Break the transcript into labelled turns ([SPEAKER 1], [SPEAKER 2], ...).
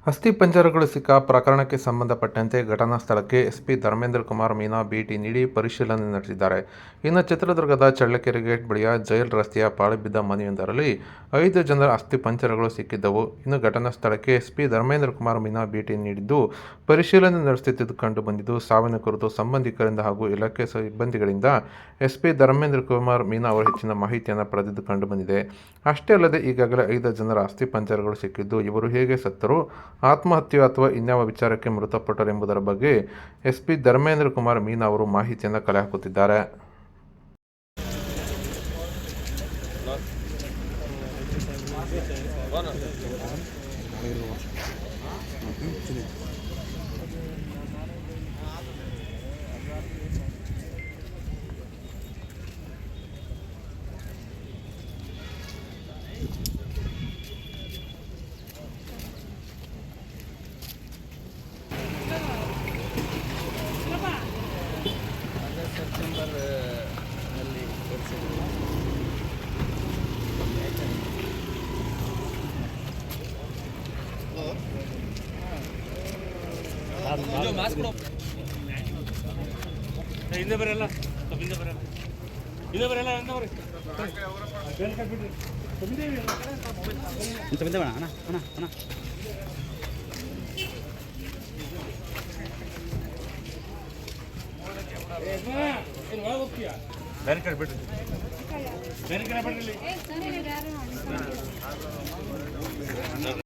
[SPEAKER 1] ಅಸ್ಥಿಪಂಜರಗಳು ಸಿಕ್ಕ ಪ್ರಕರಣಕ್ಕೆ ಸಂಬಂಧಪಟ್ಟಂತೆ ಘಟನಾ ಸ್ಥಳಕ್ಕೆ ಎಸ್ಪಿ ಧರ್ಮೇಂದ್ರ ಕುಮಾರ್ ಮೀನಾ ಭೇಟಿ ನೀಡಿ ಪರಿಶೀಲನೆ ನಡೆಸಿದ್ದಾರೆ. ಇನ್ನು ಚಿತ್ರದುರ್ಗದ ಚಳ್ಳಕೆರೆ ಗೇಟ್ ಬಳಿಯ ಜೈಲ್ ರಸ್ತೆಯ ಪಾಳುಬಿದ್ದ ಮನೆಯೊಂದರಲ್ಲಿ 5 ಜನರ ಅಸ್ಥಿಪಂಜರಗಳು ಸಿಕ್ಕಿದ್ದವು. ಇನ್ನು ಘಟನಾ ಸ್ಥಳಕ್ಕೆ ಎಸ್ಪಿ ಧರ್ಮೇಂದ್ರ ಕುಮಾರ್ ಮೀನಾ ಭೇಟಿ ನೀಡಿದ್ದು ಪರಿಶೀಲನೆ ನಡೆಸುತ್ತಿದ್ದು ಕಂಡುಬಂದಿದ್ದು, ಸಾವಿನ ಕುರಿತು ಸಂಬಂಧಿಕರಿಂದ ಹಾಗೂ ಇಲಾಖೆ ಸಿಬ್ಬಂದಿಗಳಿಂದ ಎಸ್ಪಿ ಧರ್ಮೇಂದ್ರ ಕುಮಾರ್ ಮೀನಾ ಅವರು ಹೆಚ್ಚಿನ ಮಾಹಿತಿಯನ್ನು ಪಡೆದಿದ್ದು ಕಂಡುಬಂದಿದೆ. ಅಷ್ಟೇ ಅಲ್ಲದೆ ಈಗಾಗಲೇ 5 ಜನರ ಅಸ್ಥಿಪಂಜರಗಳು ಸಿಕ್ಕಿದ್ದು, ಇವರು ಹೇಗೆ ಸತ್ತರು, ಆತ್ಮಹತ್ಯೆ ಅಥವಾ ಇನ್ಯಾವ ವಿಚಾರಕ್ಕೆ ಮೃತಪಟ್ಟರು ಎಂಬುದರ ಬಗ್ಗೆ ಎಸ್ಪಿ ಧರ್ಮೇಂದ್ರ ಕುಮಾರ್ ಮೀನಾ ಅವರು ಮಾಹಿತಿಯನ್ನು ಕಲೆ ಹಾಕುತ್ತಿದ್ದಾರೆ.
[SPEAKER 2] ಹಿಂದೆ ಬರಲ್ಲ ಹಿಂದೆ ಬರಲ್ಲ ಹಿಂದೆ ಬರಲ್ಲ ಹಿಂದೆ ಬೇಡ ಅಣ್ಣ ಅಣ್ಣ ಅಣ್ಣ ಬೇರೆ ಕಡೆ ಬಿಡ್ರಿ, ಬೇರೆ ಕಡೆ ಬಿಡ್ರಿ.